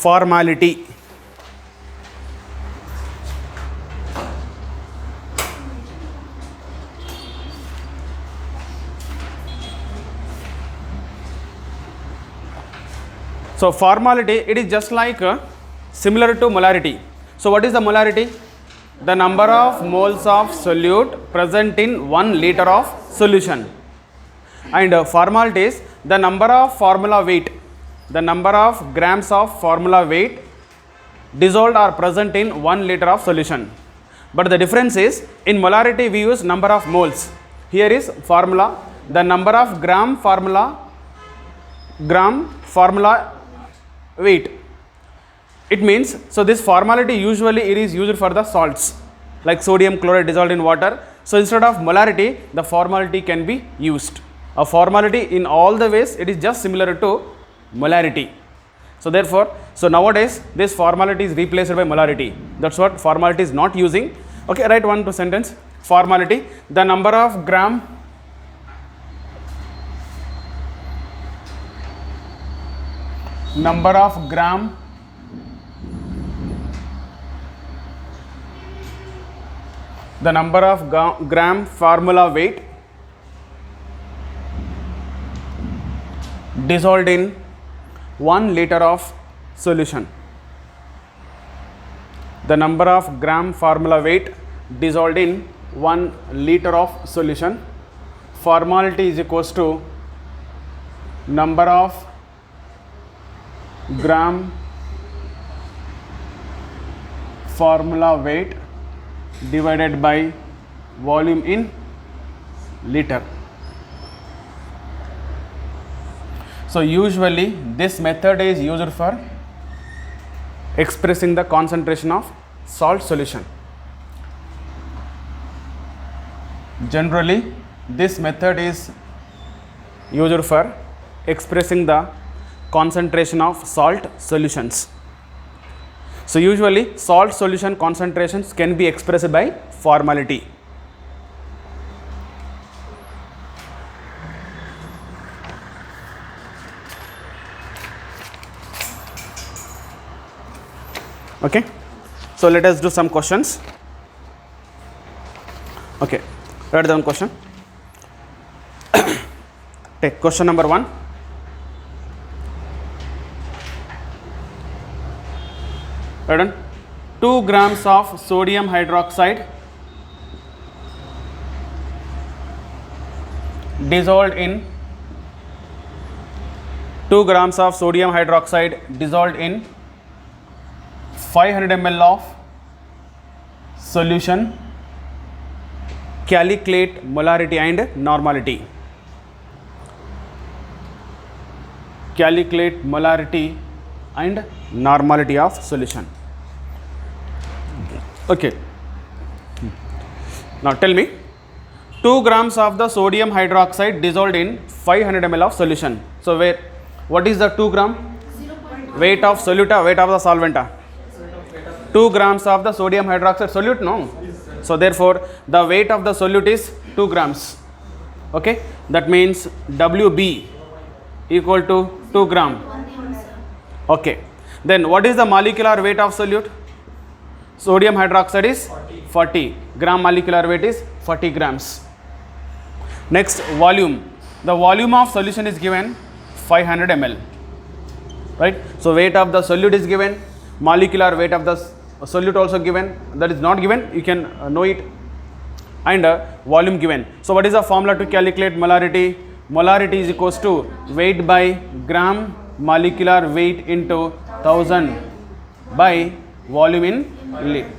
formality. So formality, it is just like similar to molarity. So what is the molarity? The number of moles of solute present in 1 liter of solution. And formality is the number of formula weight, the number of grams of formula weight dissolved or present in 1 liter of solution. But the difference is, in molarity we use number of moles. Here is formula, the number of gram formula weight. It means, so this formality usually it is used for the salts like sodium chloride dissolved in water. So instead of molarity, the formality can be used. A formality in all the ways it is just similar to molarity. So therefore, so nowadays this formality is replaced by molarity. That's what formality is not using. Okay, write one sentence. Formality, the number of gram gram formula weight dissolved in 1 liter of solution. The number of gram formula weight dissolved in 1 liter of solution. Formality is equals to number of gram formula weight divided by volume in liter. So usually this method is used for expressing the concentration of salt solution. Generally this method is used for expressing the concentration of salt solutions. So usually salt solution concentrations can be expressed by formality. Okay, so let us do some questions. Okay, write down question. Take question number 1. Write down 2 grams of sodium hydroxide dissolved in 2 grams of sodium hydroxide dissolved in 500 ml of solution. Calculate molarity and normality. Calculate molarity and normality of solution. Okay. Now tell me, 2 grams of the sodium hydroxide dissolved in 500 ml of solution. So what is the 2 gram? Weight of solute, weight of the solvent. 2 grams of the sodium hydroxide solute, no? So therefore the weight of the solute is 2 grams. Okay, that means WB equal to 2 gram. Okay, then what is the molecular weight of solute? Sodium hydroxide is 40 gram, molecular weight is 40 grams. Next, volume. The volume of solution is given 500 ml, right? So weight of the solute is given, molecular weight of the solute also given, that is not given, you can know it, and volume given. So what is the formula to calculate molarity? Molarity is equals to weight by gram molecular weight into 1000 by volume in liter.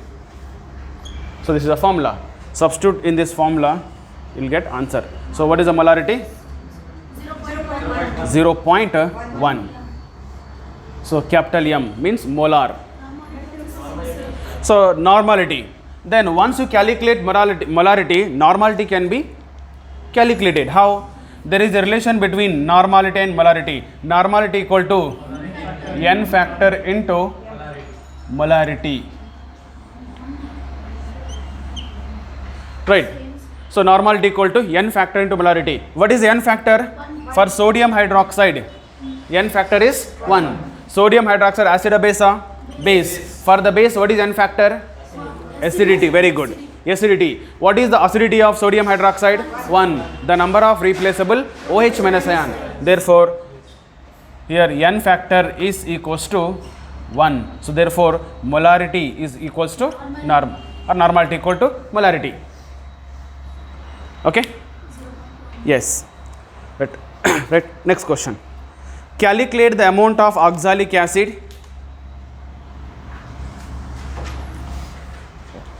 So this is the formula. Substitute in this formula, you will get answer. So what is the molarity? 0.1. So capital M means molar. So normality. Then once you calculate molarity, normality can be calculated. How? There is a relation between normality and molarity. Normality equal to n factor into molarity. Right. So normality equal to n factor into molarity. What is n factor? For sodium hydroxide, n factor is 1. Sodium hydroxide acid or base? Base. For the base, what is N factor? Acidity. Very good. Acidity. What is the acidity of sodium hydroxide? 1. The number of replaceable OH minus ion. Therefore, here N factor is equals to 1. So therefore, molarity is equals to norm, or normality equal to molarity. Okay? Yes. Right. Next question. Calculate the amount of oxalic acid.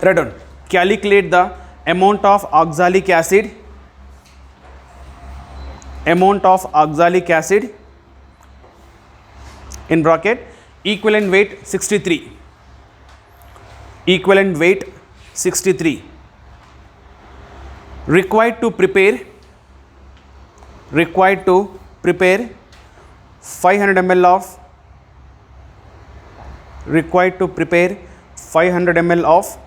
Write down. Calculate the amount of oxalic acid. Amount of oxalic acid in bracket. Equivalent weight 63. Equivalent weight 63. Required to prepare 500 ml of 500 ml of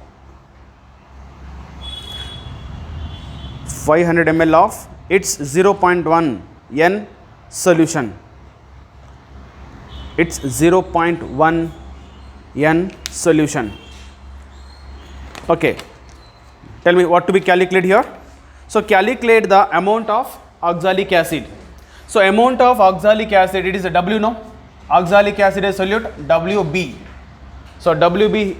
500 ml of its 0.1 N solution. It's 0.1 N solution. Okay. Tell me what to be calculated here. So calculate the amount of oxalic acid. So amount of oxalic acid, it is a W, no? Oxalic acid is solute WB. So WB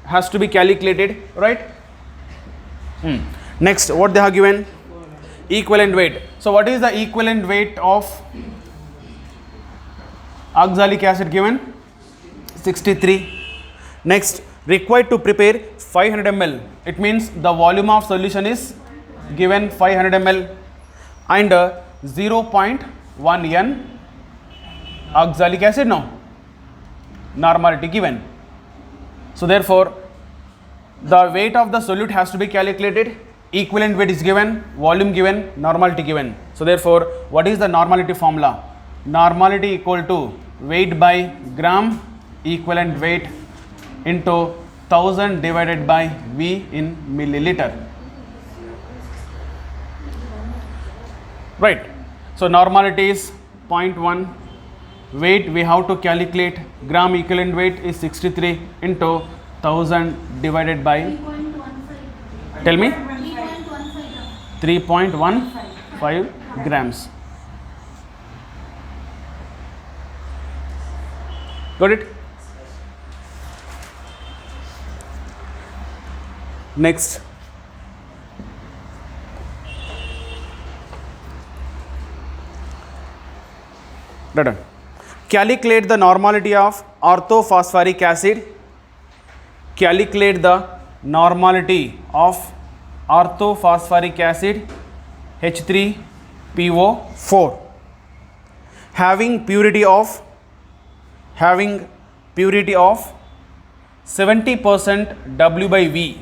has to be calculated, right? Next, what they have given? Equivalent weight. So what is the equivalent weight of oxalic acid given? 63. Next, required to prepare 500 ml. It means the volume of solution is given 500 ml and 0.1 N oxalic acid, no? Normality given. So therefore, the weight of the solute has to be calculated. Equivalent weight is given, volume given, normality given. So therefore, what is the normality formula? Normality equal to weight by gram equivalent weight into 1000 divided by V in milliliter. Right. So normality is 0.1. Weight we have to calculate. Gram equivalent weight is 63 into 1000 divided by. Tell me. 3.15 grams. Got it? Next. Done. Calculate the normality of orthophosphoric acid. Calculate the normality of orthophosphoric acid H3PO4 having purity of 70% W by V.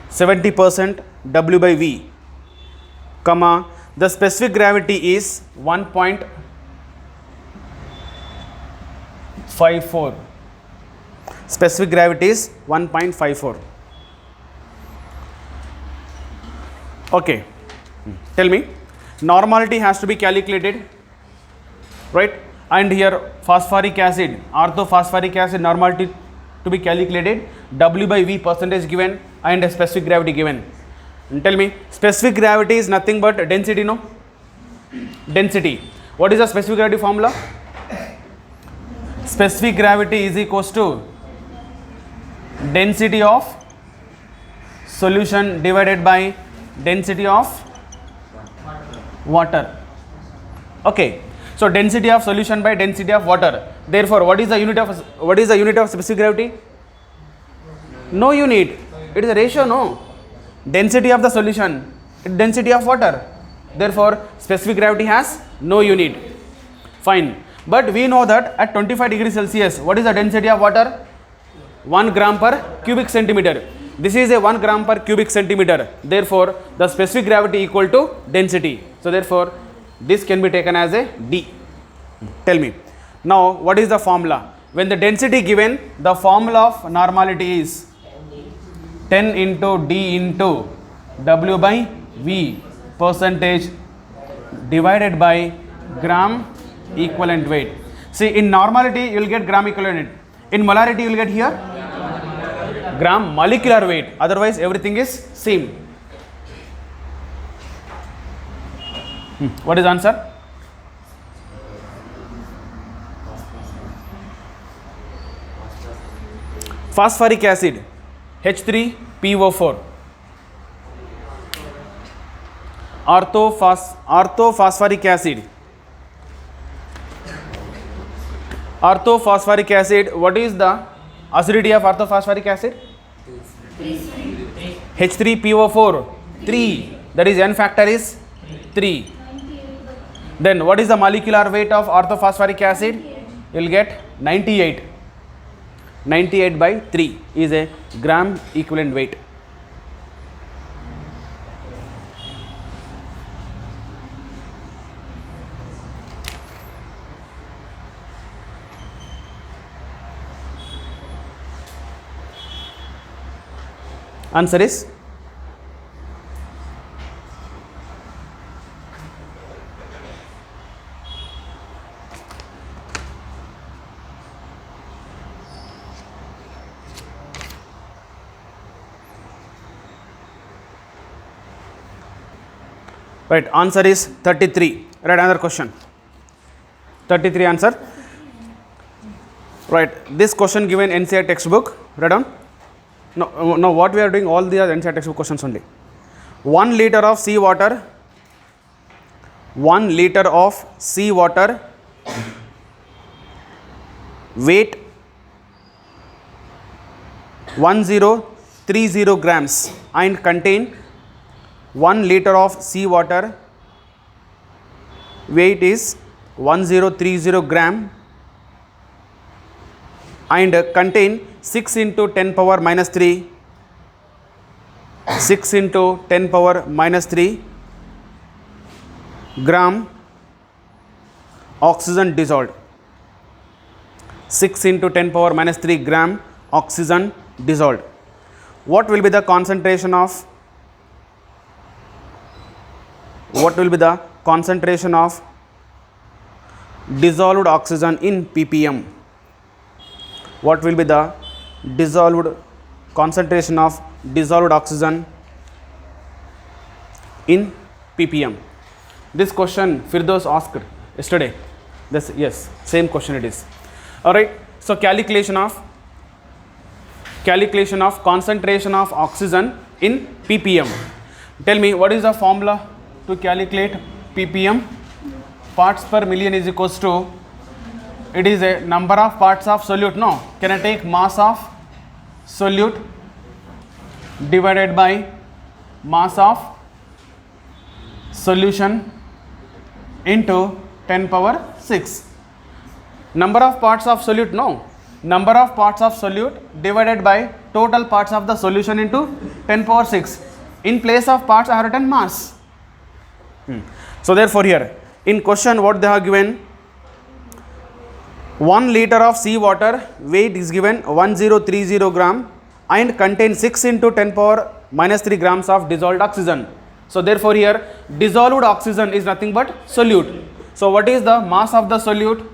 70% W by V, comma, the specific gravity is 1.54. Specific gravity is 1.54. Okay. Tell me, normality has to be calculated, right? And here phosphoric acid, orthophosphoric acid normality to be calculated, W by V percentage given and a specific gravity given. And tell me, specific gravity is nothing but density, no? Density. What is the specific gravity formula? Specific gravity is equals to density of solution divided by density of water. Okay. So density of solution by density of water. Therefore, what is the unit of specific gravity? No unit. It is a ratio, no? Density of the solution, density of water. Therefore, specific gravity has no unit. Fine. But we know that at 25 degrees Celsius, what is the density of water? 1 gram per cubic centimeter. This is a 1 gram per cubic centimeter. Therefore, the specific gravity equal to density. So therefore, this can be taken as a D. Tell me. Now, what is the formula? When the density given, the formula of normality is 10 into D into W by V percentage divided by gram equivalent weight. See, in normality you will get gram equivalent. In molarity you will get here gram molecular weight. Otherwise everything is same. What is answer? Phosphoric acid H3PO4. Orthophosphoric acid. Orthophosphoric acid, what is the acidity of orthophosphoric acid? H3PO4, 3. That is N factor is 3. Then what is the molecular weight of orthophosphoric acid? You will get 98. 98 by 3 is a gram equivalent weight. Answer is right. Answer is 33. Right, another question. 33 answer. Right. This question given NCERT textbook. Write down. No, what we are doing, all the NCERT textbook questions only. 1 liter of sea water, 1 liter of sea water, weight 1030 grams and contain 1 liter of sea water, weight is 1030 gram and contain 6 into 10 power minus 3, 6 into 10 power minus 3 gram oxygen dissolved, 6 into 10 power minus 3 gram oxygen dissolved. What will be the concentration of dissolved oxygen in ppm? What will be the concentration of dissolved oxygen in ppm? This question Firdaus asked yesterday. Yes, same question it is. All right. So calculation of concentration of oxygen in ppm. Tell me, what is the formula to calculate ppm? Parts per million is equals to, it is a number of parts of solute. No, can I take mass of solute divided by mass of solution into 10 power 6. Number of parts of solute? No, number of parts of solute divided by total parts of the solution into 10 power 6. In place of parts I have written mass. So therefore here in question what they have given, 1 liter of sea water, weight is given 1030 gram and contain 6 into 10 power minus 3 grams of dissolved oxygen. So therefore here dissolved oxygen is nothing but solute. So what is the mass of the solute?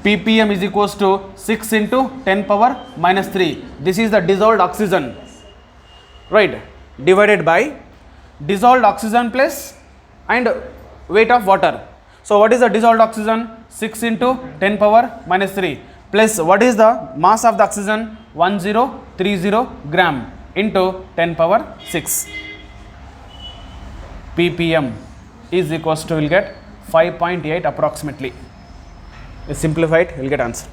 ppm is equals to 6 into 10 power minus 3. This is the dissolved oxygen, right, divided by dissolved oxygen plus and weight of water. So what is the dissolved oxygen? 6 into 10 power minus 3 plus what is the mass of the oxygen? 1030 gram into 10 power 6. ppm is equals to, will get 5.8 approximately. Simplified, you will get answer.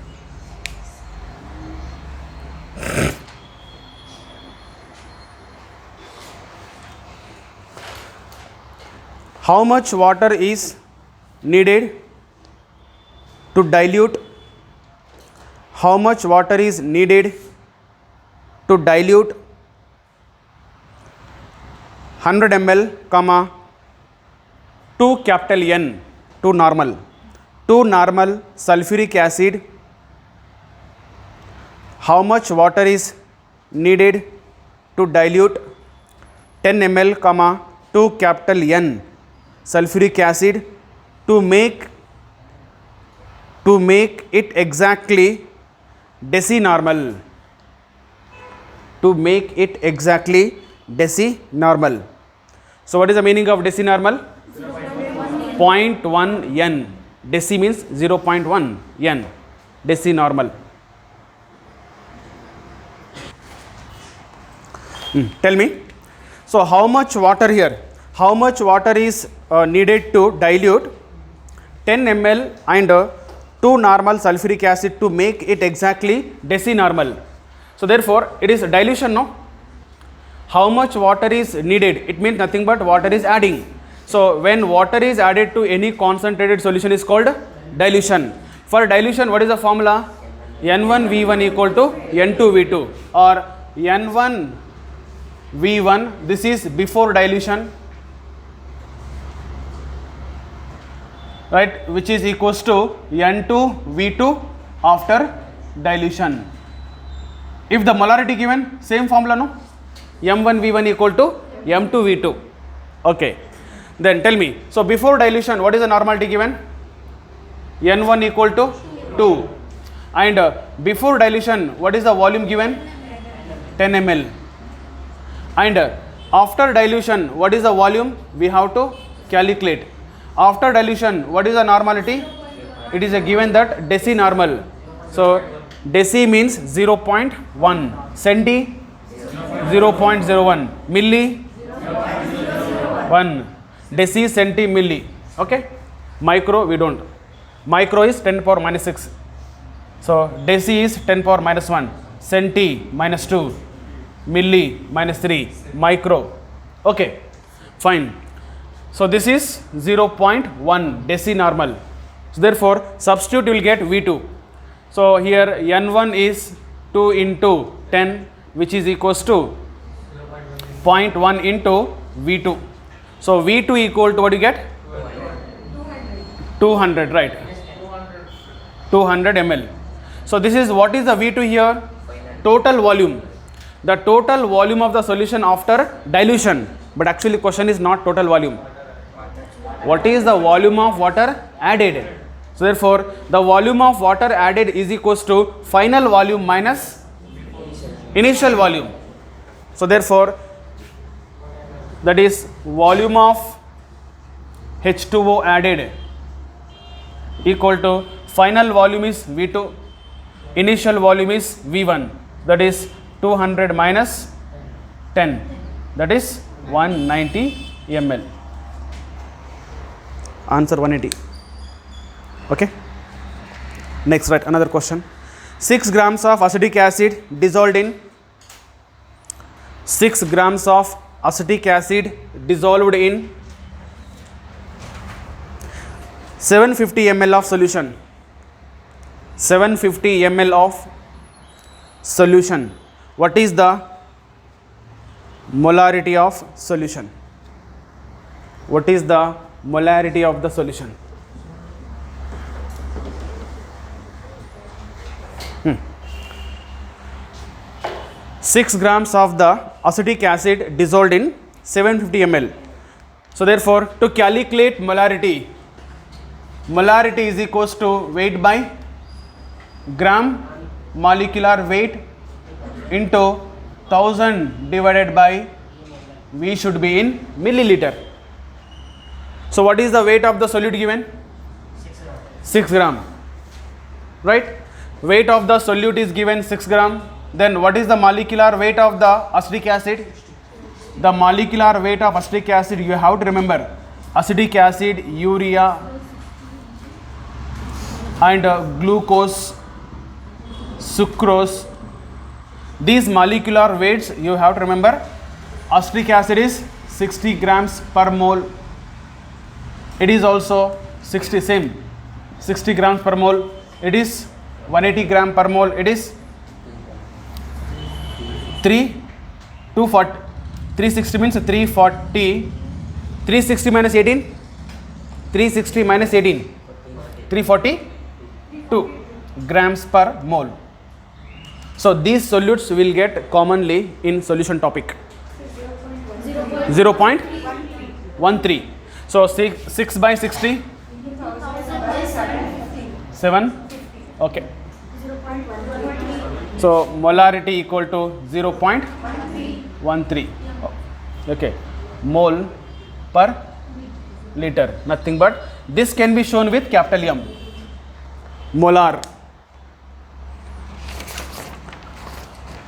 How much water is needed to dilute? How much water is needed to dilute 100 ml, 2 capital N, 2 normal sulfuric acid? How much water is needed to dilute 10 ml, 2 capital N sulfuric acid, 2 to make it exactly decinormal. To make it exactly decinormal. So what is the meaning of decinormal? 0.1 n. Deci means 0.1 n. Decinormal. Tell me. So how much water here? How much water is needed to dilute 10 ml and 2 normal sulfuric acid to make it exactly decinormal? So therefore it is dilution, no? How much water is needed? It means nothing but water is adding. So when water is added to any concentrated solution is called dilution. For dilution, what is the formula? N1V1 equal to N2V2 or N1V1, this is before dilution, right, which is equals to N2V2 after dilution. If the molarity given, same formula, no? M1V1 equal to M2V2. Okay. Then tell me, so before dilution, what is the normality given? N1 equal to 2. And before dilution, what is the volume given? 10 ml. And after dilution, what is the volume? We have to calculate. After dilution, what is the normality? It is a given that decinormal. So deci means 0.1, centi 0.01, milli 1, deci, centi, milli. Okay. Micro we don't. Micro is 10 power minus 6. So deci is 10 power minus 1, centi minus 2, milli minus 3, micro. Okay, fine. So this is 0.1 decinormal. So therefore substitute you will get V2. So here N1 is 2 into 10, which is equals to 0.1 into V2. So V2 equal to what you get? 200, right? 200 ml. So this is what is the V2 here? Total volume. The total volume of the solution after dilution. But actually question is not total volume. What is the volume of water added? So therefore the volume of water added is equals to final volume minus initial volume. So therefore that is volume of H2O added equal to final volume is V2, initial volume is V1, that is 200 minus 10, that is 190 ml. Answer 180. Okay. Next, right, another question. 6 grams of acetic acid dissolved in 6 grams of acetic acid dissolved in 750 ml of solution. 750 ml of solution. What is the molarity of solution? What is the molarity of the solution? 6 grams of the acetic acid dissolved in 750 ml. So therefore to calculate molarity, molarity is equals to weight by gram molecular weight into 1000 divided by V should be in milliliter. So what is the weight of the solute given? 6 gram. Right? Weight of the solute is given 6 gram. Then what is the molecular weight of the acetic acid? The molecular weight of acetic acid, you have to remember, acetic acid, urea and glucose, sucrose. These molecular weights you have to remember. Acetic acid is 60 grams per mole. It is also 60 grams per mole. It is 180 gram per mole. It is 360 means 340. 360 minus 18. 360 minus 18. 342 grams per mole. So these solutes will get commonly in solution topic. 0.13. So 6 by 60. 7. Okay. So molarity equal to 0.13. Okay. Mole per liter. Nothing but this can be shown with capital M. Molar.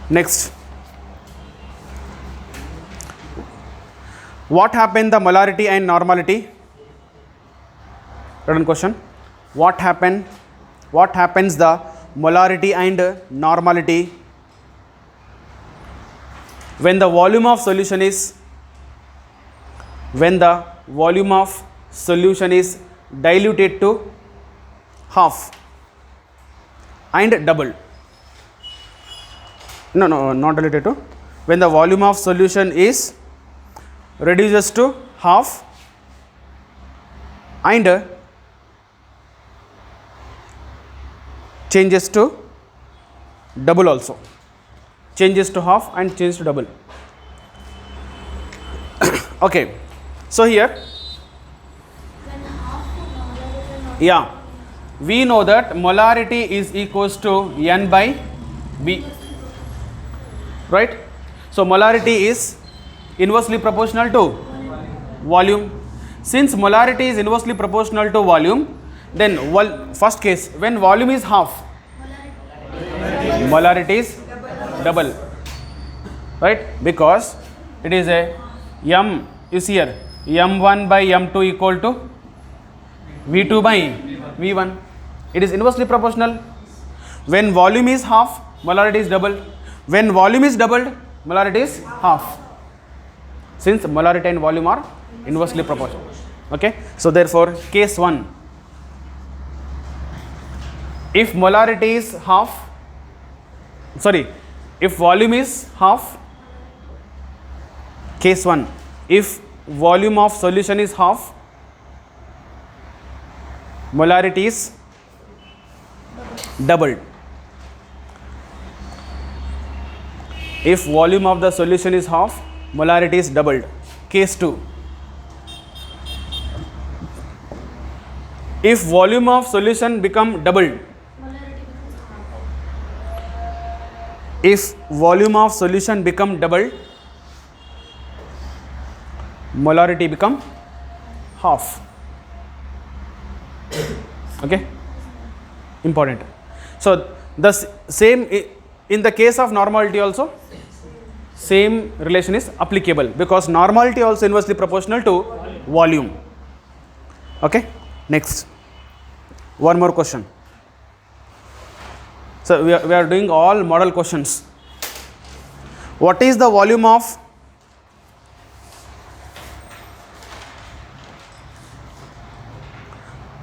Next. What happened the molarity and normality? Written question. What happens the molarity and normality when the volume of solution is diluted to half and doubled? No, not diluted to. When the volume of solution is reduces to half and changes to double also. Changes to half and changes to double. Okay. So here, yeah, we know that molarity is equals to N by V, right? So molarity is inversely proportional to volume. Since molarity is inversely proportional to volume, then first case, when volume is half, molarity is double, right? Because it is a M is here, M1 by M2 equal to V2 by V1. It is inversely proportional. When volume is half, molarity is doubled. When volume is doubled, molarity is half. Since molarity and volume are inversely proportional. Okay. So therefore, case 1, if molarity is half, if volume is half, case 1, if volume of solution is half, molarity is doubled. If volume of the solution is half, molarity is doubled. Case 2, if volume of solution become doubled, if volume of solution become doubled, molarity become half. Okay, important. So the same in the case of normality also, same relation is applicable, because normality also inversely proportional to volume. Okay. Next, one more question. So we are doing all model questions. What is the volume of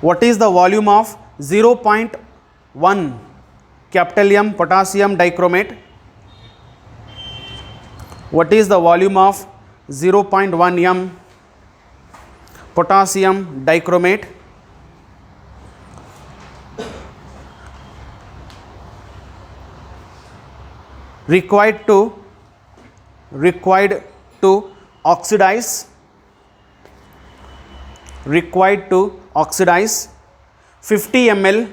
what is the volume of 0.1 capital M potassium dichromate? What is the volume of 0.1 M potassium dichromate? Required to oxidize 50 ml,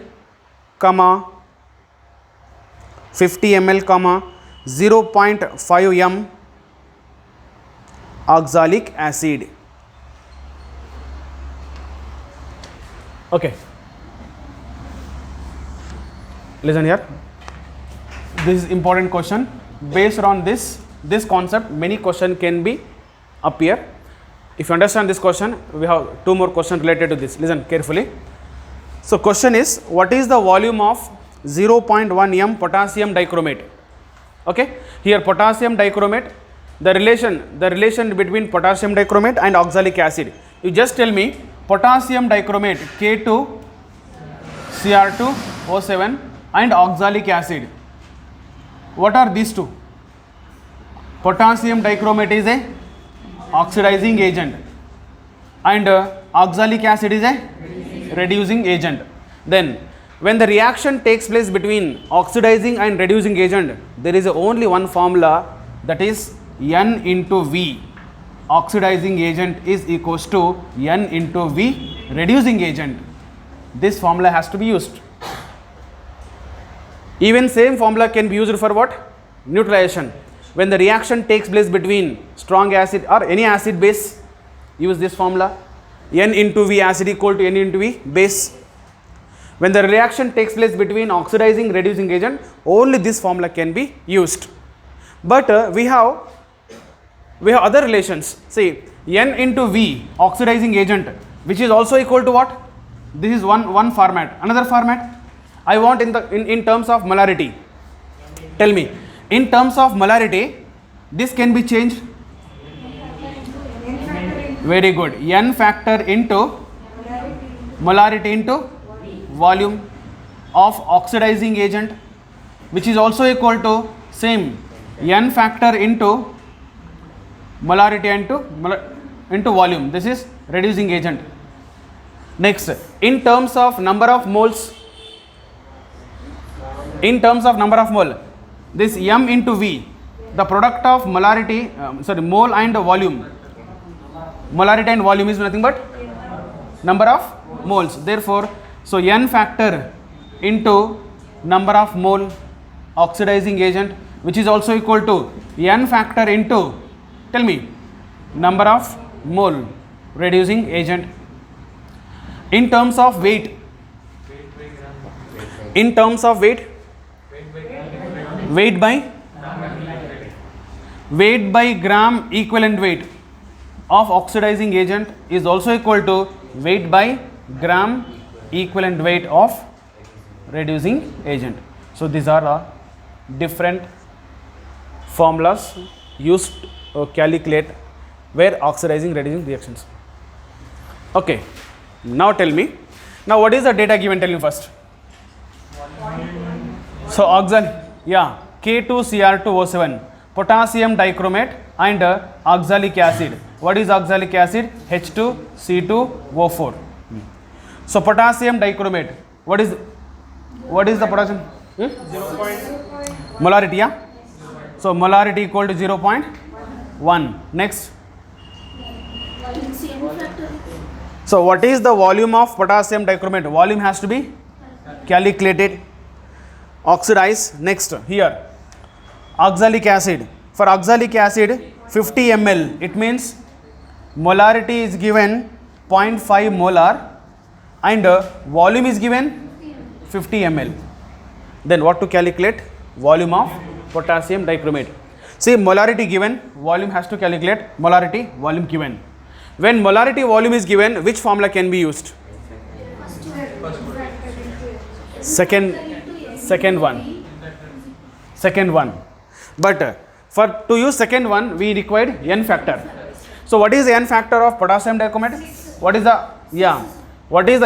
0.5 m oxalic acid. Okay, listen here. This is important question. Based on this concept, many question can be appear. If you understand this question, we have two more questions related to this. Listen carefully. So question is, what is the volume of 0.1 m potassium dichromate? Okay, here potassium dichromate, the relation between potassium dichromate and oxalic acid. You just tell me potassium dichromate K2Cr2O7 and oxalic acid. What are these two? Potassium dichromate is a oxidizing agent and oxalic acid is a reducing agent. Then when the reaction takes place between oxidizing and reducing agent, there is only one formula, that is N into V. Oxidizing agent is equals to N into V reducing agent. This formula has to be used. Even same formula can be used for what? Neutralization. When the reaction takes place between strong acid or any acid base, use this formula. N into V acid equal to N into V base. When the reaction takes place between oxidizing reducing agent, only this formula can be used. But we have other relations. See, N into V oxidizing agent, which is also equal to what? This is one format. Another format I want in terms of molarity. Tell me, in terms of molarity, this can be changed. Very good. N factor into molarity into volume of oxidizing agent, which is also equal to same N factor into molarity into volume. This is reducing agent. Next, in terms of number of moles, this M into V, the product of molarity, mole and volume. Molarity and volume is nothing but number of moles. Therefore, so N factor into number of mole oxidizing agent, which is also equal to N factor into, tell me, number of mole reducing agent. In terms of weight, weight by gram equivalent weight of oxidizing agent is also equal to weight by gram equivalent weight of reducing agent. So these are the different formulas used to calculate where oxidizing reducing reactions. Okay, now tell me, now what is the data given? Tell me first. So K2Cr2O7, potassium dichromate and oxalic acid. What is oxalic acid? H2C2O4. So potassium dichromate, what is the potassium? 0.1. Molarity, yeah? So molarity equal to 0.1. Next. So what is the volume of potassium dichromate? Volume has to be calculated. Oxidize. Next, here oxalic acid. For oxalic acid 50 ml, it means molarity is given 0.5 molar and volume is given 50 ml. Then what to calculate? Volume of potassium dichromate. See, molarity given, volume has to calculate molarity, volume given. When molarity volume is given, which formula can be used? Second one. But to use second one, we required N factor. So what is the N factor of potassium dichromate? What is the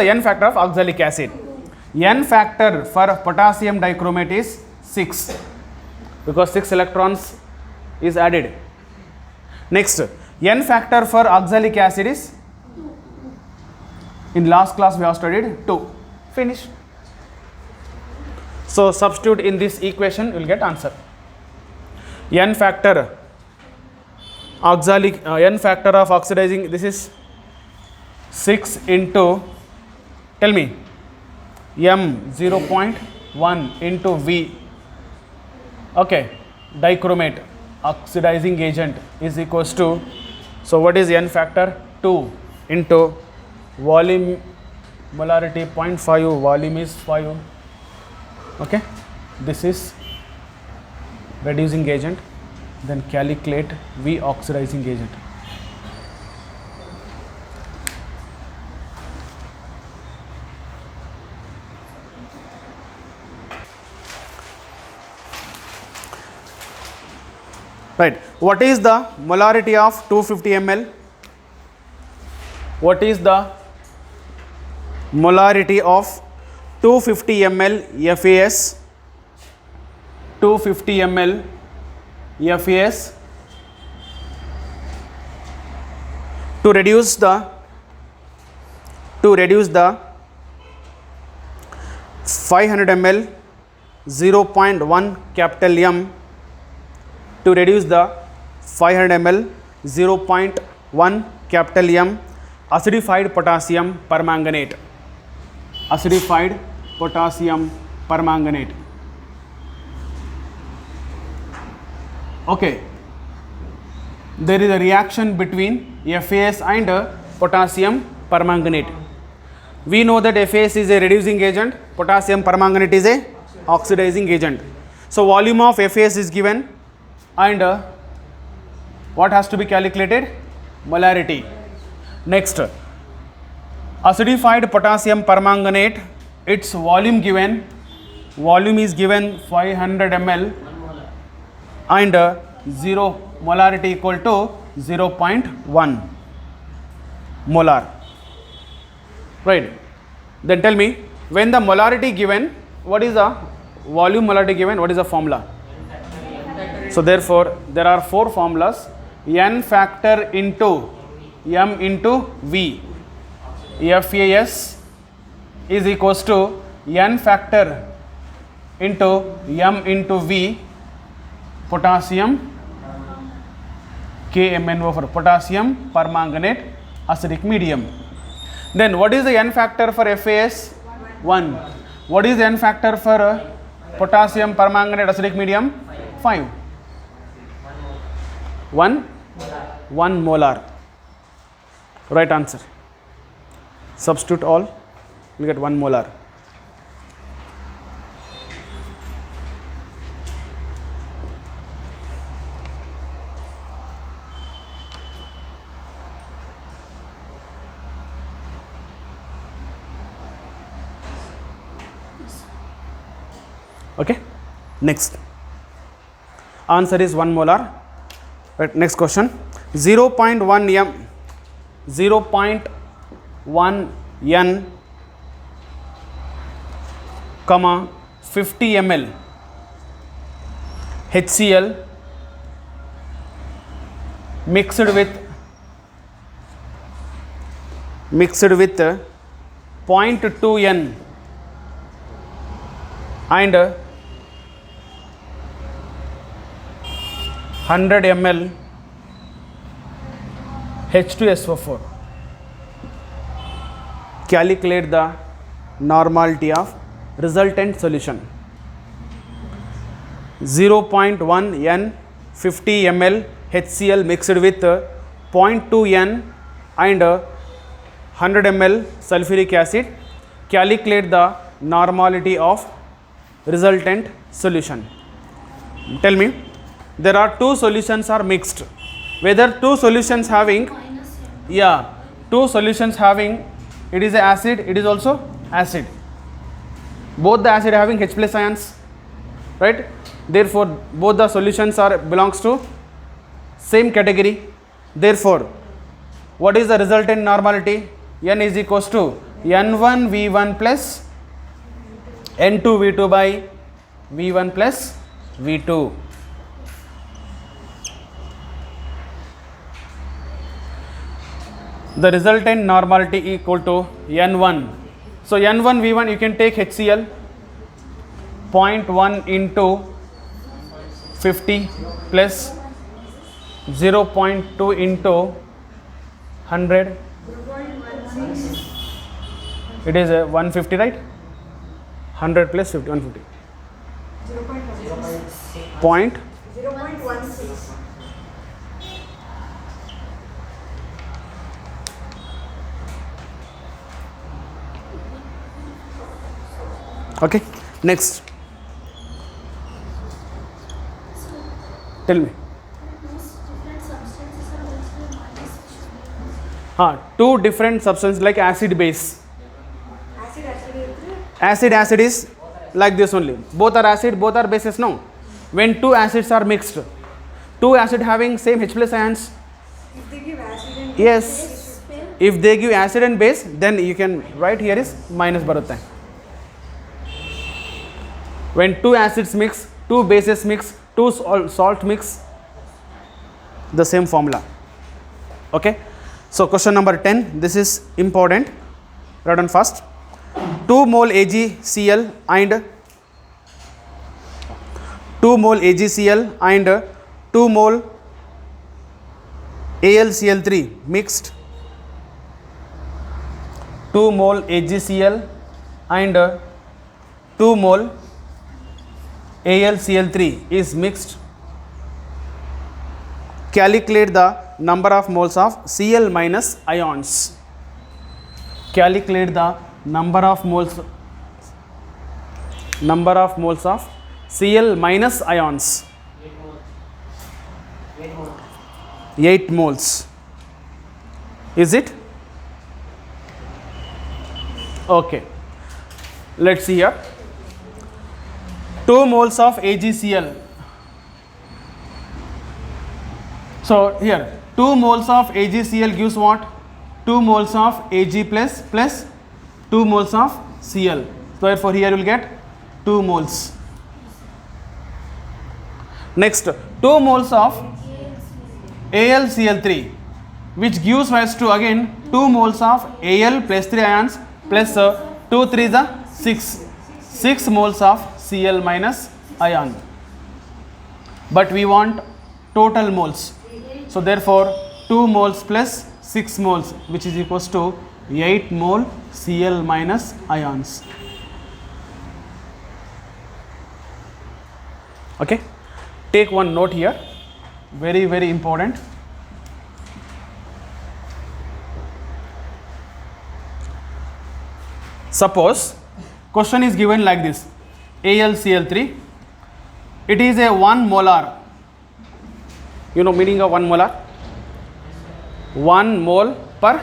N factor of oxalic acid? N factor for potassium dichromate is 6 because 6 electrons is added. Next, N factor for oxalic acid is, in last class we have studied 2. Finish. So substitute in this equation, you will get answer. N factor of oxidizing, this is 6 into, tell me, M 0.1 into V. Okay, dichromate oxidizing agent is equals to, so what is N factor? 2 into volume, molarity 0.5, volume is 5. Okay, this is reducing agent, then calculate V oxidizing agent. Right, what is the molarity of 250 ml? What is the molarity of 250 ml FAS? 250 ml FAS to reduce the 500 ml 0.1 capital M, to reduce the 500 ml 0.1 capital M acidified potassium permanganate. Acidified potassium permanganate. Okay, there is a reaction between FAS and potassium permanganate. We know that FAS is a reducing agent, potassium permanganate is a oxidizing agent. So volume of FAS is given, and what has to be calculated? Molarity. Next, acidified potassium permanganate, its volume is given 500 ml and 0 molarity equal to 0.1 molar. Right. Then tell me, when the molarity given, what is the volume molarity given? What is the formula? So therefore, there are 4 formulas. N factor into M into V. FAS is equals to N factor into M into V, potassium KMNO for potassium permanganate acidic medium. Then what is the N factor for FAS? 1. What is the N factor for potassium permanganate acidic medium? 5. 1 molar. Right answer. Substitute all, you get 1 molar. Okay. Next, answer is 1 molar. Right. Next question, 0.1 m, 0.1 n, comma 50 ml HCl mixed with 0.2 n and 100 ml H2SO4. Calculate the normality of resultant solution. 0.1 n 50 ml HCl mixed with 0.2 n and 100 ml sulfuric acid. Calculate the normality of resultant solution. Tell me, there are 2 solutions are mixed. Whether 2 solutions having, yeah, 2 solutions having, it is a acid, it is also acid. Both the acid having H plus ions, right? Therefore, both the solutions are belongs to same category. Therefore, what is the resultant normality? N is equals to N1 V1 plus N2 V2 by V1 plus V2. The resultant normality equal to N1. So N1 V1, you can take HCl 0.1 into 50 plus 0.2 into 100. It is a 150, right? 100 plus 50, 150. 0.16. Okay. Next. Tell me. Two different substances like acid base. Acid is like this only. Both are acid, both are bases. No. When 2 acids are mixed, 2 acid having same H plus ions. If they give acid and Yes. If they give acid and base, then you can write here is minus barata. When 2 acids mix, 2 bases mix, 2 salt mix, the same formula. Okay. So question number 10, this is important. Write down first. 2 mole AgCl and 2 mole AgCl and 2 mole AlCl3 mixed. 2 mole AgCl and 2 mole AlCl3 is mixed. Calculate the number of moles of Cl minus ions. Calculate the number of moles of Cl minus ions. 8 moles. Is it? Okay. Let's see here. 2 moles of AgCl. So here 2 moles of AgCl gives what? 2 moles of Ag plus 2 moles of Cl. So therefore here you will get 2 moles. Next 2 moles of AlCl3, which gives rise to again 2 moles of Al plus 3 ions plus 2 3 is 6 moles of Cl minus ion. But we want total moles. So therefore 2 moles plus 6 moles, which is equals to 8 mole Cl minus ions. Okay, take one note here, very very important. Suppose question is given like this: AlCl3, it is a 1 molar. You know meaning of 1 molar? 1 mole per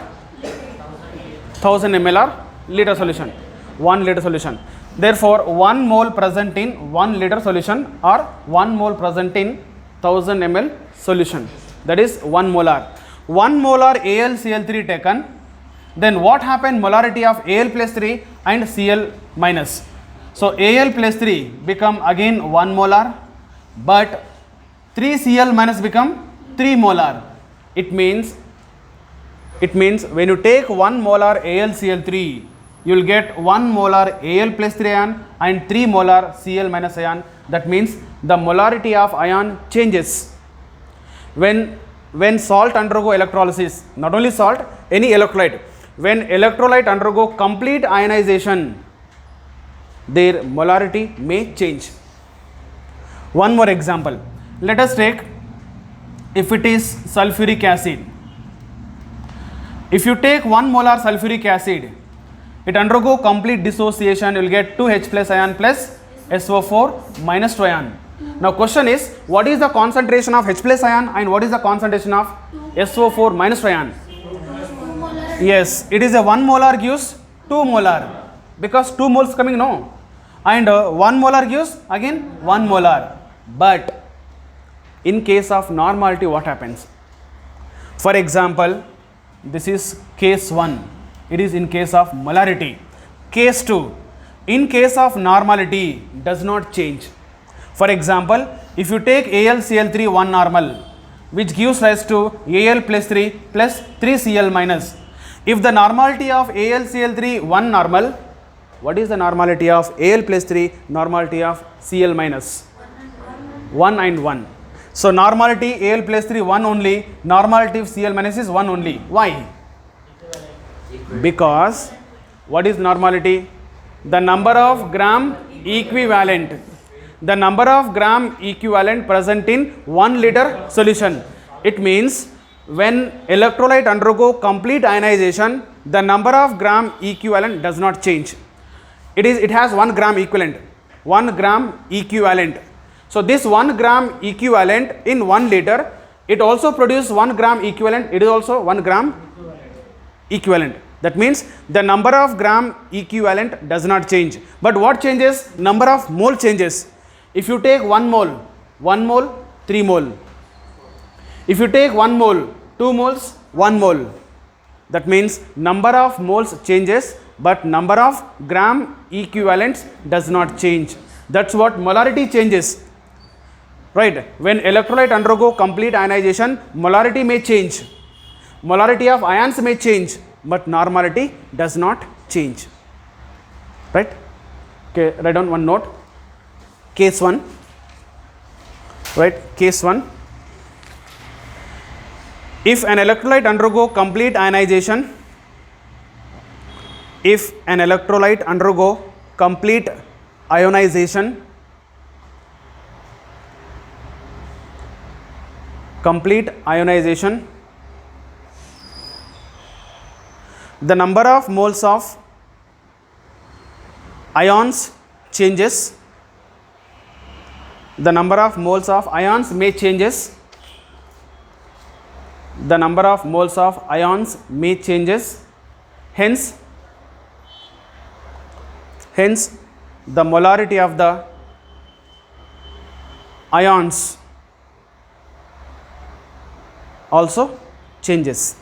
1000 ml or liter solution. 1 liter solution. Therefore 1 mole present in 1 liter solution or 1 mole present in 1000 ml solution. That is 1 molar. 1 molar AlCl3 taken. Then what happened? Molarity of Al plus 3 and Cl minus. So Al plus 3 become again 1 molar, but 3 Cl minus become 3 molar. It means when you take 1 molar AlCl3, you will get 1 molar Al plus 3 ion and 3 molar Cl minus ion. That means the molarity of ion changes. When salt undergo electrolysis, not only salt, any electrolyte, when electrolyte undergo complete ionization, their molarity may change. One more example. Let us take, if it is sulfuric acid. If you take 1 molar sulfuric acid, it undergo complete dissociation, you will get 2H plus ion plus SO4 minus 2 ion. Now question is, what is the concentration of H plus ion and what is the concentration of SO4 minus 2 ion? Yes, it is a 1 molar gives 2 molar, because 2 moles coming, no, and 1 molar gives again 1 molar. But in case of normality, what happens? For example, this is case 1, it is in case of molarity. Case 2, in case of normality, does not change. For example, if you take AlCl3 1 normal, which gives rise to Al plus 3 plus 3 Cl minus. If the normality of AlCl3 1 normal, what is the normality of Al plus 3, normality of Cl minus? 1 and 1. So normality Al plus 3 1 only, normality of Cl minus is 1 only. Why? Because what is normality? The number of gram equivalent. The number of gram equivalent present in 1 liter solution. It means when electrolyte undergo complete ionization, the number of gram equivalent does not change. It has 1 gram equivalent. 1 gram equivalent. So this 1 gram equivalent in 1 liter, it also produces 1 gram equivalent. It is also 1 gram equivalent. That means the number of gram equivalent does not change. But what changes? Number of mole changes. If you take 1 mole, 3 mole. If you take 1 mole, 2 moles, 1 mole. That means number of moles changes, but number of gram equivalents does not change. That's what molarity changes. Right? When electrolyte undergo complete ionization, molarity may change. Molarity of ions may change, but normality does not change. Right? Okay, write down one note. Case 1. Right? Case 1. If an electrolyte undergo complete ionization, if an electrolyte undergo complete ionization, complete ionization, the number of moles of ions changes, the number of moles of ions may changes, the number of moles of ions may changes, hence the molarity of the ions also changes.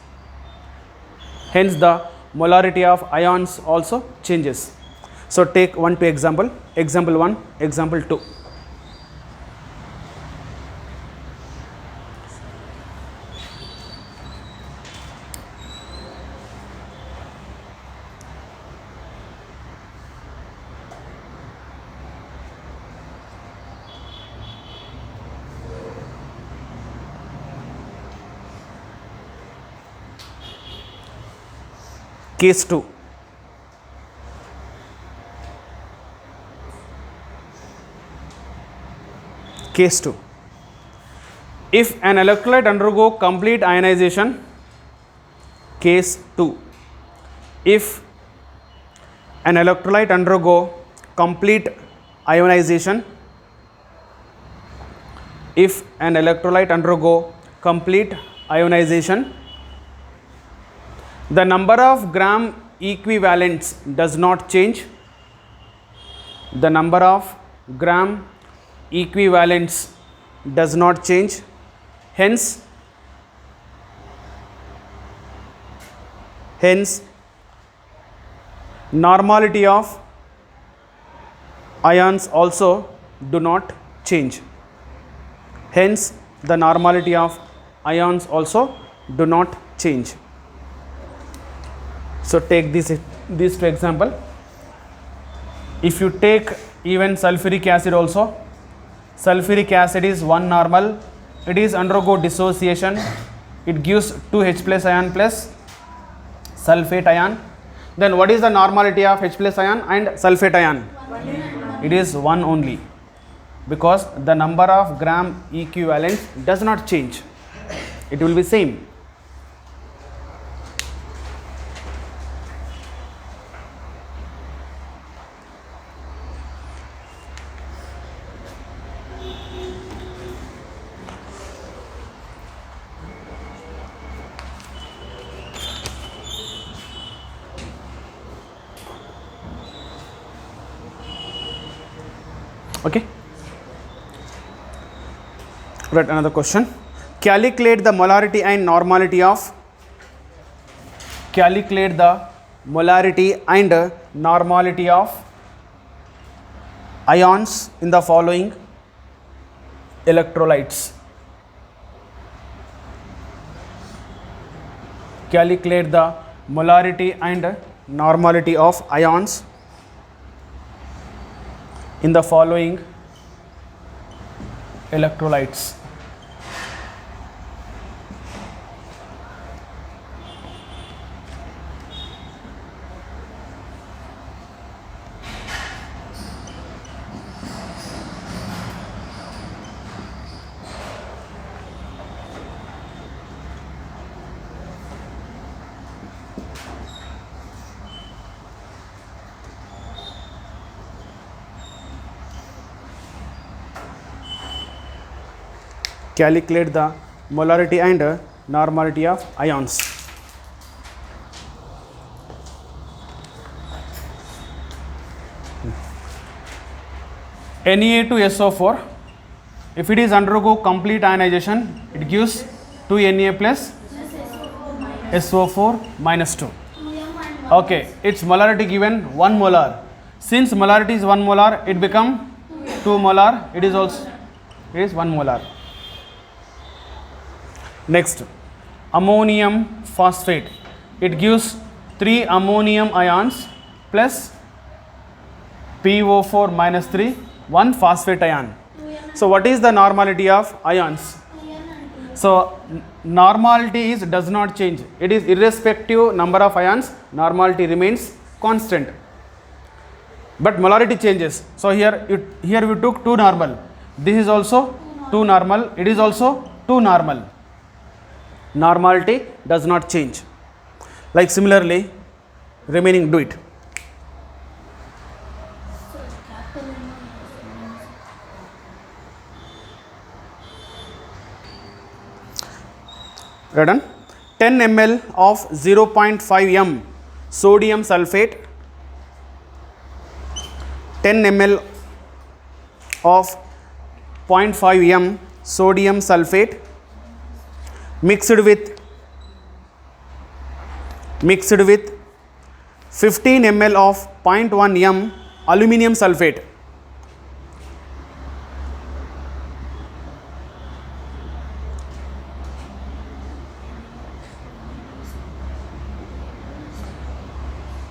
Hence the molarity of ions also changes. So take 2 example. Example 1, example 2. Case 2. Case 2. If an electrolyte undergo complete ionization, case 2. If an electrolyte undergo complete ionization, if an electrolyte undergo complete ionization, the number of gram equivalents does not change. The number of gram equivalents does not change. Hence normality of ions also do not change. Hence the normality of ions also do not change. So take these 2 example. If you take even sulfuric acid also, sulfuric acid is 1 normal, it is undergo dissociation, it gives 2 H plus ion plus sulfate ion. Then what is the normality of H plus ion and sulfate ion? It is 1 only, because the number of gram equivalent does not change, it will be same. Okay. Right, another question. Calculate the molarity and normality of ions in the following electrolytes. Calculate the molarity and normality of ions in the following electrolytes. Calculate the molarity and normality of ions. Na2SO4, if it is undergo complete ionization, it gives 2 Na plus SO4 minus 2. Okay, its molarity given 1 molar. Since molarity is 1 molar, it become 2 molar. It is 1 molar. Next, ammonium phosphate. It gives 3 ammonium ions plus PO4 minus 3, 1 phosphate ion. So what is the normality of ions? So normality does not change. It is irrespective number of ions, normality remains constant. But molarity changes. So here we took 2 normal. This is also 2 normal. It is also to normal. Normality does not change. Like similarly, remaining do it. Ready? 10 ml of 0.5 m sodium sulfate, 10 ml of 0.5 m sodium sulfate mixed with 15 ml of 0.1 m aluminum sulfate.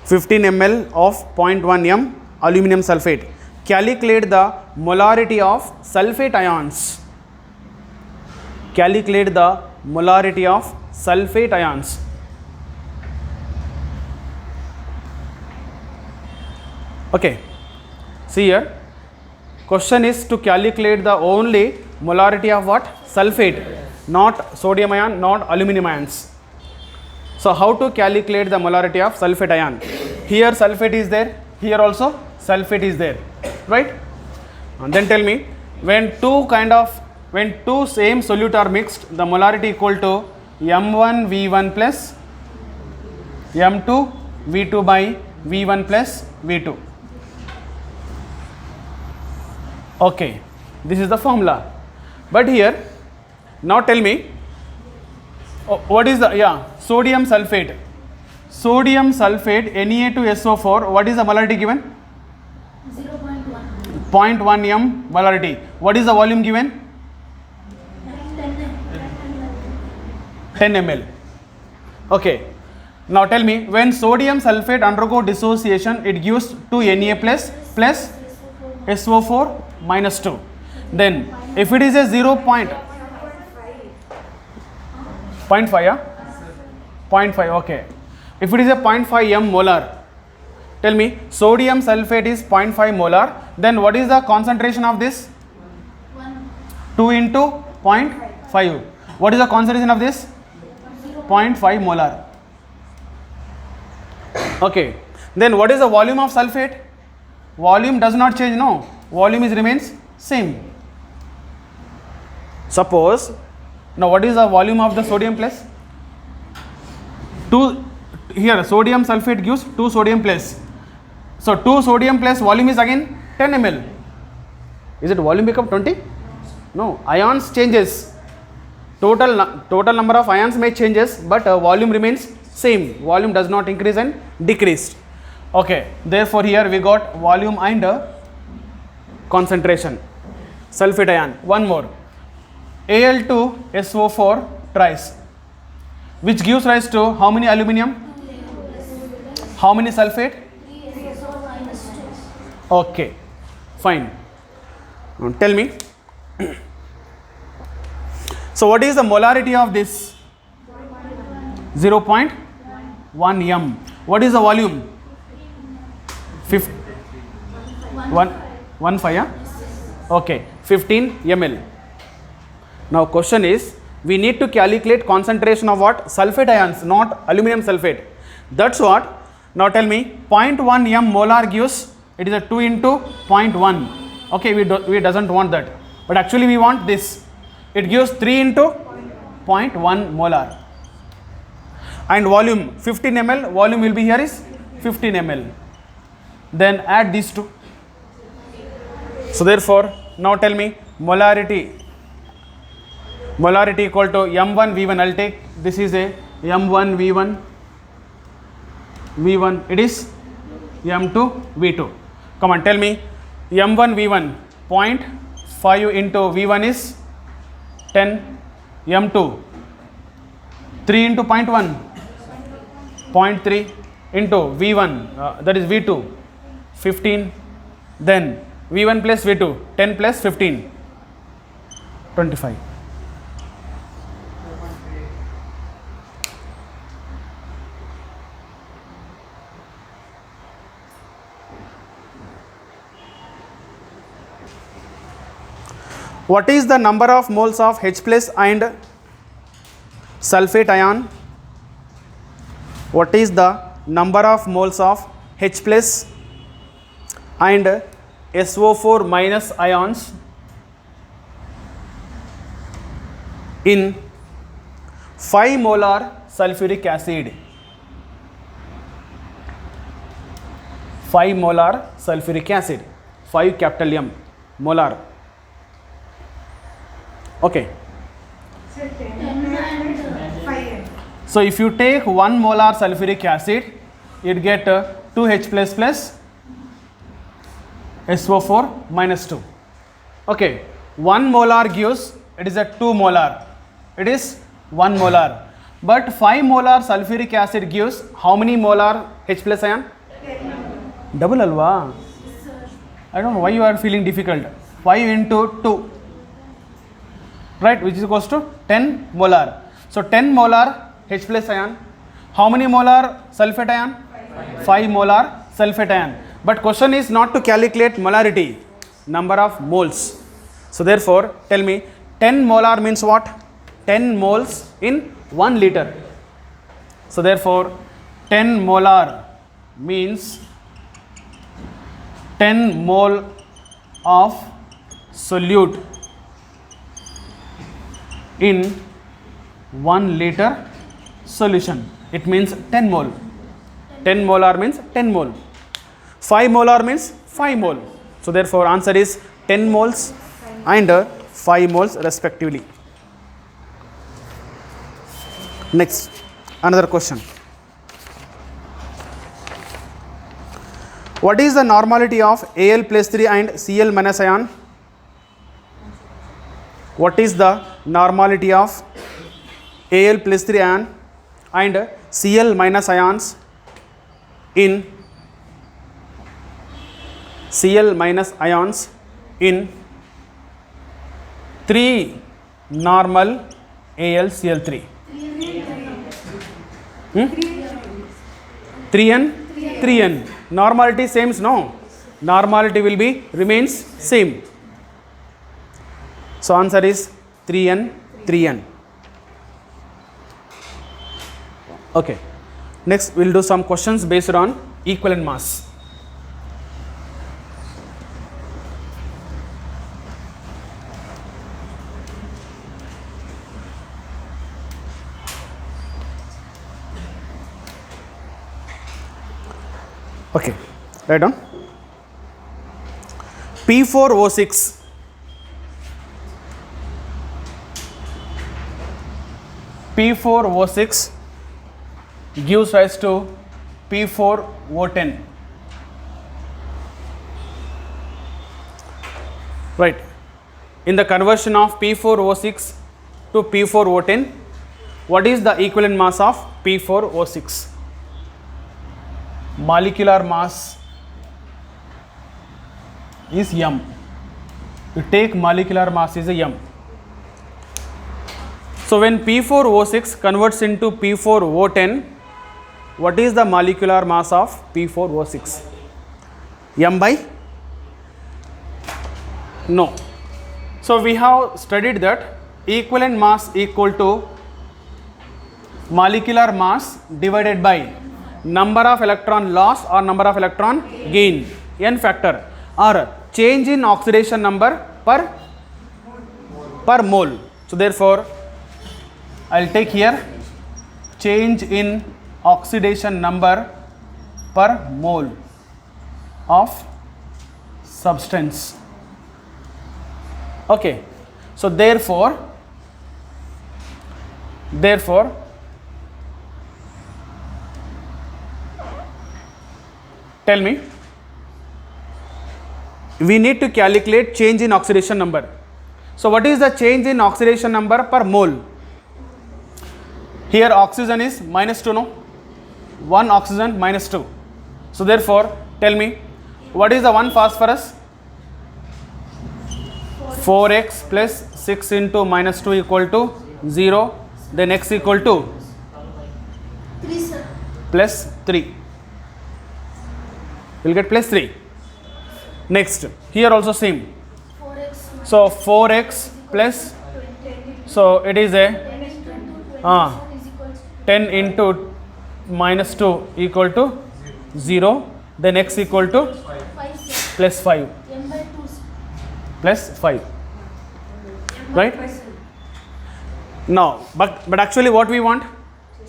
ml of 0.1 m aluminum sulfate. Calculate the molarity of sulfate ions. Calculate the molarity of sulfate ions. Okay, see here, question is to calculate the only molarity of what? Sulfate, not sodium ion, not aluminum ions. So how to calculate the molarity of sulfate ion? Here sulfate is there, here also sulfate is there, right? And then tell me, when two same solute are mixed, the molarity equal to m1 v1 plus m2 v2 by v1 plus v2. Okay, this is the formula. But here, now tell me, what is the, sodium sulfate. Sodium sulfate Na2SO4, what is the molarity given? 0.1 m molarity. What is the volume given? 10 ml. Okay. Now tell me, when sodium sulfate undergo dissociation, it gives 2 Na plus SO4 minus 2. Then if it is a 0.5, yeah? 0.5, okay. If it is a 0.5 m molar, tell me, sodium sulfate is 0.5 molar, then what is the concentration of this? 2 into 0.5. What is the concentration of this? 0.5 molar. Okay. Then what is the volume of sulfate? Volume does not change, no. Volume remains same. Suppose, now what is the volume of the sodium plus? 2, here sodium sulfate gives 2 sodium plus. So 2 sodium plus volume is again 10 ml. Is it volume become 20? No, ions changes. Total number of ions may changes, but volume remains same. Volume does not increase and decrease. Okay, therefore here we got volume and concentration. Sulfate ion. One more. Al2SO4 tries, which gives rise to how many aluminum? How many sulfate? Okay, fine. Now tell me. So what is the molarity of this? 0.1 m. What is the volume? 15, 1.5, yeah? Okay, 15 ml. Now question is, we need to calculate concentration of what? Sulfate ions, not aluminum sulfate. That's what. Now tell me, 0.1 m molar gives, it is a 2 into 0.1. Okay, we doesn't want that, but actually we want this. It gives 3 into 0.1 molar. And volume 15 ml, volume will be here is 15 ml. Then add these two. So therefore, now tell me, molarity equal to m1 v1. I'll take, this is a m1 v1, it is m2 v2. Come on, tell me, m1 v1 0.5 into v1 is 10, m2 3 into 0.1 0.3 into v1, that is v2 15, then v1 plus v2 10 plus 15 25. What is the number of moles of H plus and sulfate ion? What is the number of moles of H plus and SO4 minus ions in 5 molar sulfuric acid? 5 molar sulfuric acid, 5 capital M molar. Okay. Sir, 10 and 5 M. So if you take 1 molar sulfuric acid, you get 2H plus plus SO4 minus 2. Okay, 1 molar gives, it is a 2 molar, it is 1 molar. But 5 molar sulfuric acid gives how many molar H plus ion? Double alwa. I don't know why you are feeling difficult. 5 into 2, right, which is equals to 10 molar. So 10 molar H plus ion. How many molar sulfate ion? 5 molar sulfate ion. But question is not to calculate molarity, number of moles. So therefore tell me 10 molar means what? 10 moles in 1 liter. So therefore 10 molar means 10 mole of solute in 1 liter solution. It means 10 mole. 10 molar means 10 mole. 5 molar means 5 mole. So therefore answer is 10 moles and 5 moles respectively. Next, another question. What is the normality of Al plus 3 and Cl minus ion? What is the normality of Al plus 3 ion and Cl minus ions in Cl minus ions in 3 normal AlCl3? 3n? 3n. Normality same, no? Normality will be remains same. So answer is 3n, 3n. Okay. Next we will do some questions based on equivalent mass. Okay, write down. P4O6 P4O6 gives rise to P4O10. Right. In the conversion of P4O6 to P4O10, what is the equivalent mass of P4O6? Molecular mass is m. You take molecular mass is a m. So when P4O6 converts into P4O10, what is the molecular mass of P4O6? M by? No. So we have studied that equivalent mass equal to molecular mass divided by number of electron loss or number of electron gain, n factor, or change in oxidation number per mole. So therefore I will take here change in oxidation number per mole of substance. Okay. So therefore tell me, we need to calculate change in oxidation number. So what is the change in oxidation number per mole? Here oxygen is -2, no? 1 oxygen -2. So therefore tell me, what is the 1 phosphorus? 4x plus 6 into -2 equal to 0. Then x equal to 3, sir. plus 3. We'll get plus 3. Next, here also same. 4x So 4x plus, so it is a 10 into minus 2 equal to 0, then x equal to 5 sir. plus 5 M by 2 sir. plus 5, right? Now, but actually what we want?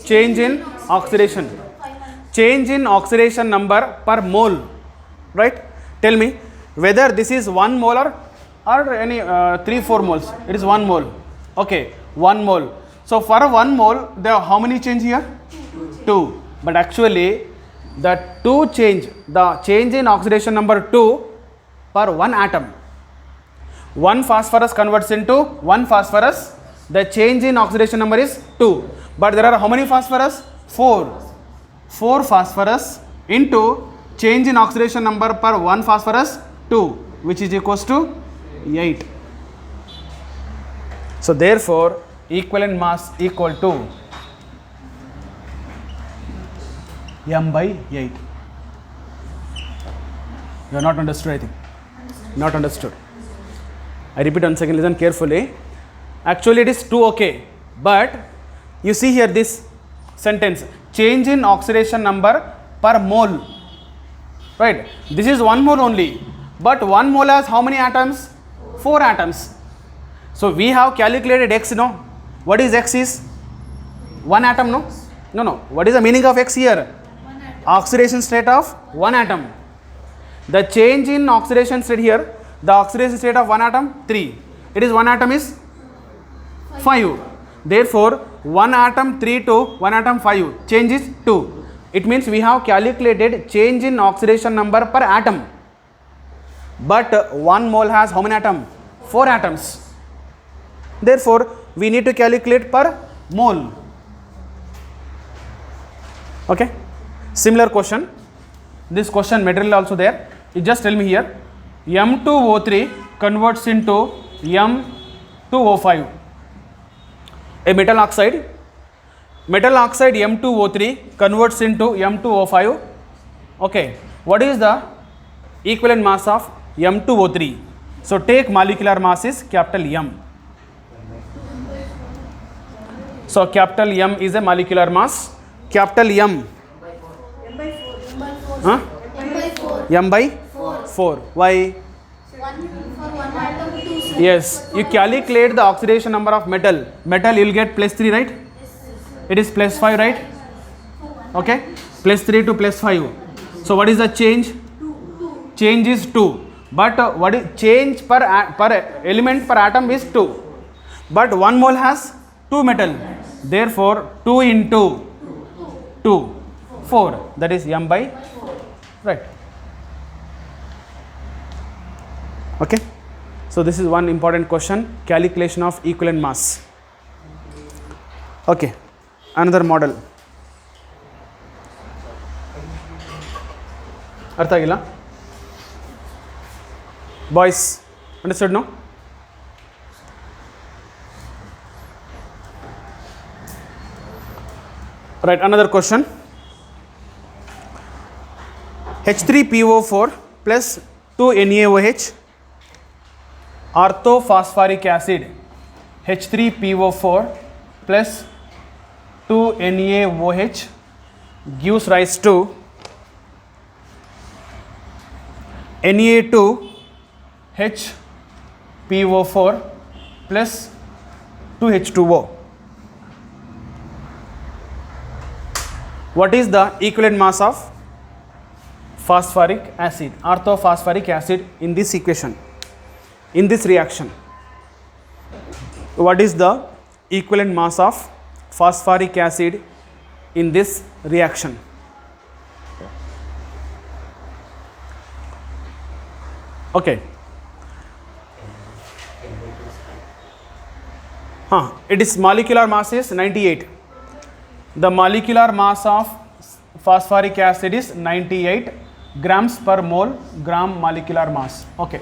Change in oxidation. 500. Change in oxidation number per mole, right? Tell me whether this is 1 molar or any 3-4 moles. It is 1 mole. Okay, 1 mole. So for 1 mole, there are how many change here? 2. But actually, the change in oxidation number 2 per 1 atom. 1 phosphorus converts into 1 phosphorus. The change in oxidation number is 2. But there are how many phosphorus? 4. 4 phosphorus into change in oxidation number per 1 phosphorus 2, which is equals to 8. So therefore equivalent mass equal to m by 8. You have not understood, I think. Not understood. I repeat once again, listen carefully. Actually it is 2, okay, but you see here this sentence, change in oxidation number per mole, right? This is 1 mole only, but 1 mole has how many atoms? 4 atoms. So we have calculated x, no? What is x is? 1 atom, no? No. What is the meaning of x here? 1 atom. Oxidation state of 1 atom. The change in oxidation state here, the oxidation state of 1 atom 3. It is 1 atom is 5. Therefore 1 atom 3 to 1 atom 5, change is 2. It means we have calculated change in oxidation number per atom. But 1 mole has how many atoms? 4 atoms. Therefore we need to calculate per mole. Okay. Similar question. This question material also there. You just tell me here. M2O3 converts into M2O5. A metal oxide M2O3 converts into M2O5. Okay. What is the equivalent mass of M2O3? So take molecular mass is capital M. So capital M is a molecular mass. Capital M. M by 4. Huh? M by 4. M by 4. Why? 1 for 1 atom 2 sir. Yes. You calculate the oxidation number of metal. Metal you will get plus 3, right? It is plus 5, right? Okay. Plus 3 to plus 5. So what is the change? Change is 2. But what is change per element per atom is 2. But 1 mole has 2 metal. Therefore 2 into 2, 4. That is M by 4. Right. Okay. So this is one important question, calculation of equivalent mass. Okay. Another model. ಅರ್ಥ ಆಗಿಲ್ಲ? Boys, understood no? Right, another question. H3PO4 plus 2NaOH orthophosphoric acid. H3PO4 plus 2NaOH gives rise to Na2HPO4 plus 2H2O. What is the equivalent mass of phosphoric acid, orthophosphoric acid in this equation, in this reaction? What is the equivalent mass of phosphoric acid in this reaction? Okay. It is molecular mass is 98. The molecular mass of phosphoric acid is 98 grams per mole, gram molecular mass. Okay.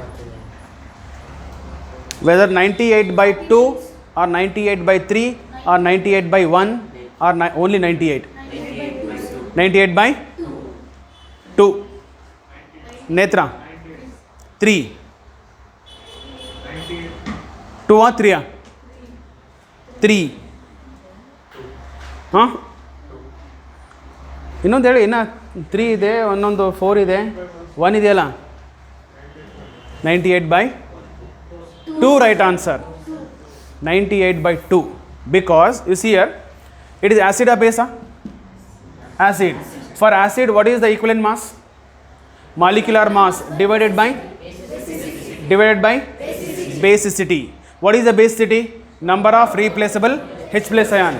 Whether 98 by 2 or 98 by 3 or 98 by 1 or only 98. 98 by 2. Netra. 3. 2 or 3? 3. ಹಾಂ ಇನ್ನೊಂದು ಹೇಳಿ, ಇನ್ನು 3 ಇದೆ, ಒಂದೊಂದು 4 ಇದೆ, 1 ಇದೆಯಲ್ಲ. 98/2 right answer. 98/2, because you see here it is acid or base? Acid. For acid, what is the equivalent mass? Molecular mass divided by basicity. What is the basicity? Number of replaceable H plus ion.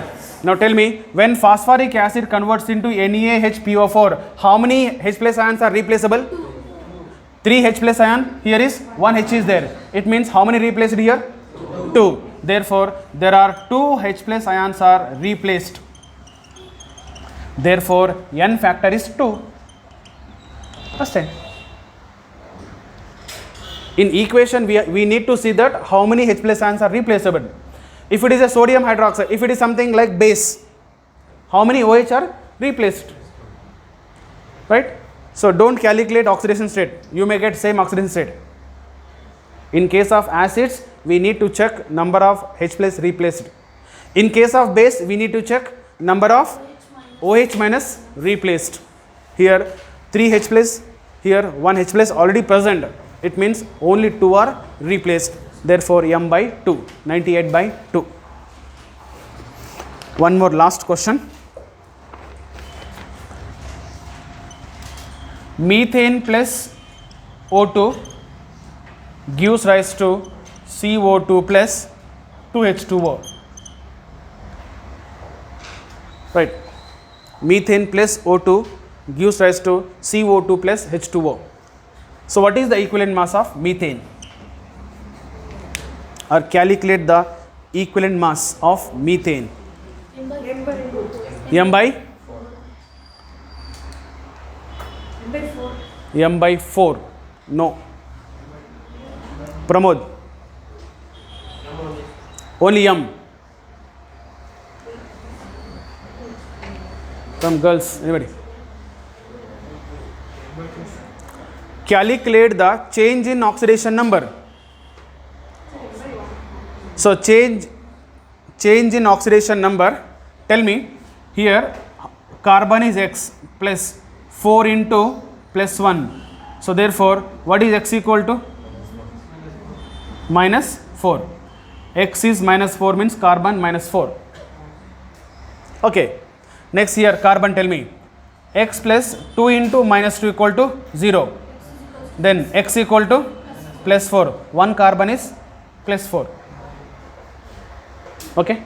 Now tell me, when phosphoric acid converts into NaHPO4, how many H plus ions are replaceable? 3 H plus ion. Here is 1 H is there. It means how many replaced here? 2. Therefore, there are 2 H plus ions are replaced. Therefore, N factor is 2. Understand? In equation, we need to see that how many H plus ions are replaceable. If it is a sodium hydroxide, if it is something like base, how many OH are replaced? Right? So don't calculate oxidation state. You may get same oxidation state. In case of acids, we need to check number of H plus replaced. In case of base, we need to check number of OH minus replaced. Here 3 H plus, here 1 H plus already present. It means only 2 are replaced. Therefore, M/2, 98/2. One more last question. Methane plus O2 gives rise to CO2 plus 2H2O. Right. Methane plus O2 gives rise to CO2 plus H2O. So what is the equivalent mass of methane? Or calculate the equivalent mass of methane. M/4. No. Pramod. Only M. From girls, anybody? Calculate the change in oxidation number. So change in oxidation number. Tell me, here carbon is X plus 4 into plus 1. So therefore, what is X equal to? -4. X is -4 means carbon -4. Okay. Next here carbon, tell me. X plus 2 into -2 equal to 0. Then X equal to +4. 1 carbon is +4. Okay.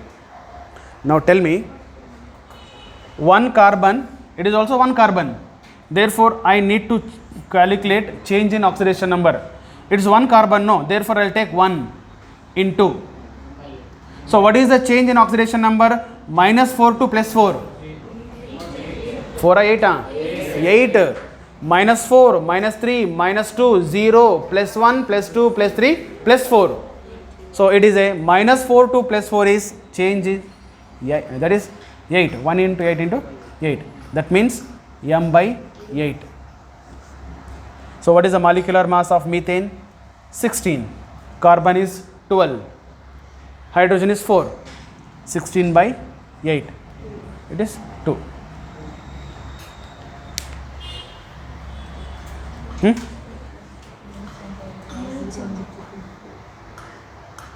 Now tell me, 1 carbon, it is also 1 carbon. Therefore, I need to calculate change in oxidation number. It is 1 carbon, no. Therefore, I will take 1 into. So what is the change in oxidation number? -4 to +4. 4 or 8? 8. -4, -3, -2, 0, +1, +2, +3, +4. So it is a -4 to +4 is change in, that is 8. 1 into 8 into 8. That means M/8. So what is the molecular mass of methane? 16. Carbon is 12. Hydrogen is 4. 16/8. It is 2.